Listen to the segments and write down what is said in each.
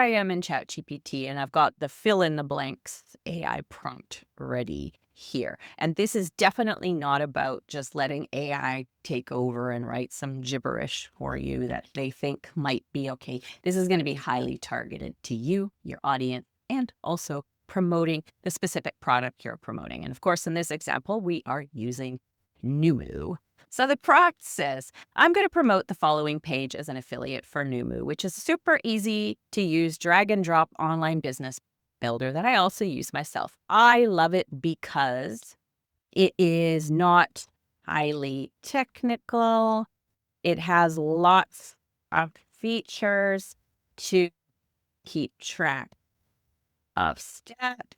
I am in ChatGPT and I've got the fill in the blanks AI prompt ready here. And this is definitely not about just letting AI take over and write some gibberish for you that they think might be okay. This is going to be highly targeted to you, your audience, and also promoting the specific product you're promoting. And of course, in this example, we are using Numu. So the prompt says, I'm going to promote the following page as an affiliate for Numu, which is a super easy to use drag and drop online business builder that I also use myself. I love it because it is not highly technical. It has lots of features to keep track of stat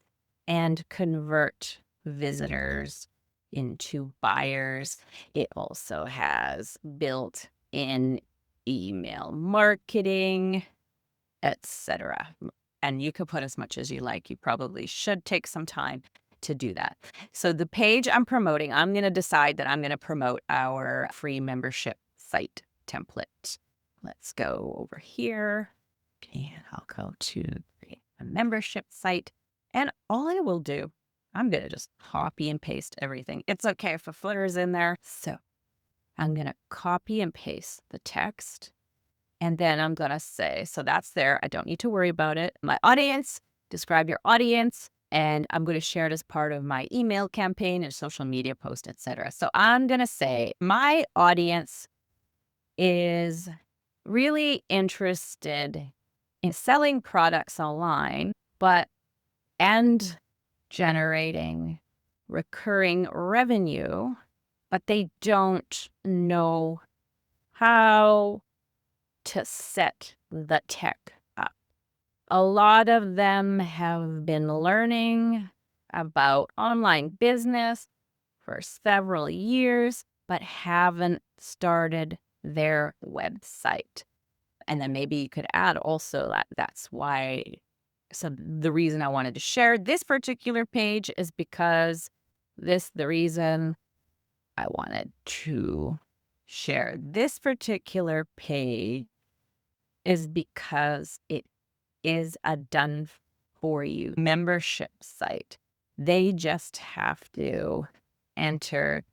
and convert visitors into buyers. It also has built-in email marketing, etc. And you could put as much as you like. You probably should take some time to do that. So the page I'm promoting, I'm going to decide that I'm going to promote our free membership site template. Let's go over here and I'll go to create a membership site. And all I will do, I'm going to just copy and paste everything. It's okay if a footer is in there. So I'm going to copy and paste the text. And then I'm going to say, so that's there. I don't need to worry about it. My audience, describe your audience. And I'm going to share it as part of my email campaign and social media post, etc. So I'm going to say my audience is really interested in selling products online, and generating recurring revenue, but they don't know how to set the tech up. A lot of them have been learning about online business for several years, but haven't started their website. And then maybe you could add also that's why. So the reason I wanted to share this particular page is because the reason I wanted to share this particular page is because it is a done for you membership site. They just have to enter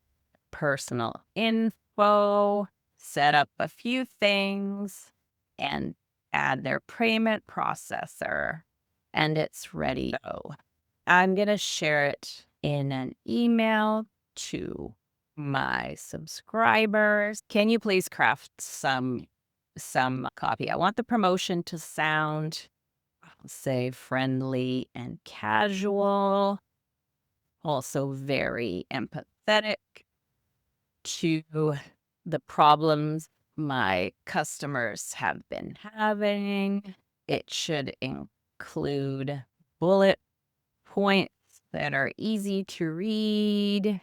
personal info, set up a few things, and add their payment processor, and it's ready to go. I'm going to share it in an email to my subscribers. Can you please craft some copy? I want the promotion to sound, I'll say, friendly and casual, also very empathetic to the problems my customers have been having. It should include bullet points that are easy to read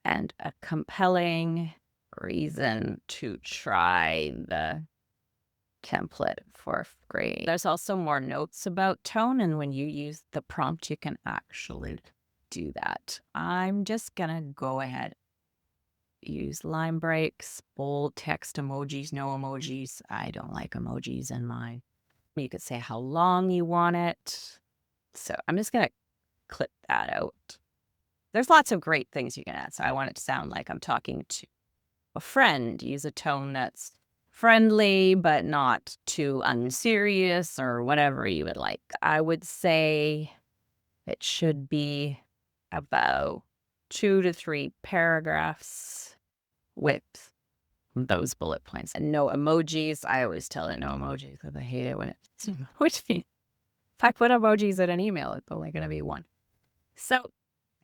and a compelling reason to try the template for free. There's also more notes about tone, and when you use the prompt, you can actually do that. I'm just gonna go ahead, use line breaks, bold text emojis, no emojis. I don't like emojis in mine. You could say how long you want it. So I'm just gonna clip that out. There's lots of great things you can add. So I want it to sound like I'm talking to a friend. Use a tone that's friendly, but not too unserious or whatever you would like. I would say it should be about 2 to 3 paragraphs with those bullet points. And no emojis. I always tell it no emojis because I hate it when it's emoji. If I put emojis in an email, it's only going to be one. So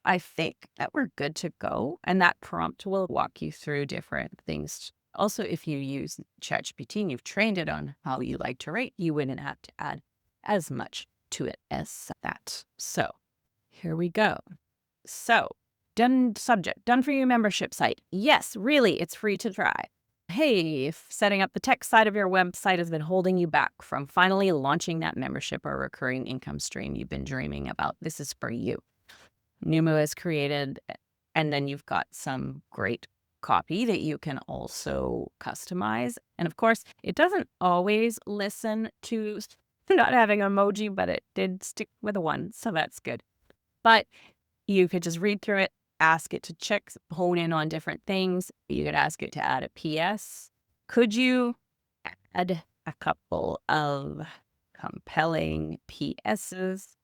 I think that we're good to go. And that prompt will walk you through different things. Also, if you use ChatGPT and you've trained it on how you like to rate, you wouldn't have to add as much to it as that. So here we go. So done subject, done for your membership site. Yes, really, it's free to try. Hey, if setting up the tech side of your website has been holding you back from finally launching that membership or recurring income stream you've been dreaming about, this is for you. Numu is created, and then you've got some great copy that you can also customize. And of course, it doesn't always listen to not having emoji, but it did stick with a one, so that's good. But you could just read through it, ask it to check, hone in on different things. You could ask it to add a PS. Could you add a couple of compelling PSs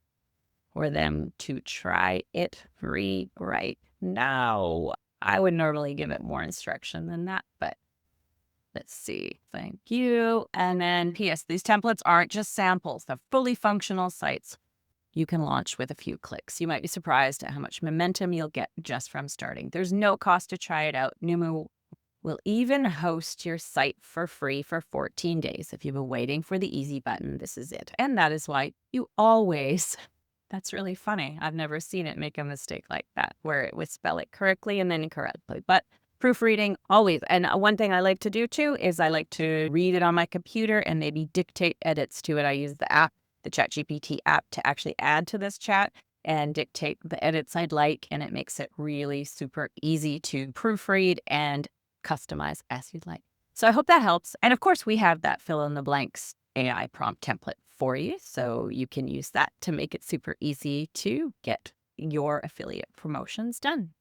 for them to try it free right now? I would normally give it more instruction than that, but let's see. Thank you. And then PS, these templates aren't just samples. They're fully functional sites you can launch with a few clicks. You might be surprised at how much momentum you'll get just from starting. There's no cost to try it out. Numu will even host your site for free for 14 days. If you've been waiting for the easy button, this is it. And that is why you always, that's really funny. I've never seen it make a mistake like that, where it would spell it correctly and then incorrectly. But proofreading always. And one thing I like to do too is I like to read it on my computer and maybe dictate edits to it. I use the app, the ChatGPT app, to actually add to this chat and dictate the edits I'd like. And it makes it really super easy to proofread and customize as you'd like. So I hope that helps. And of course, we have that fill in the blanks AI prompt template for you. So you can use that to make it super easy to get your affiliate promotions done.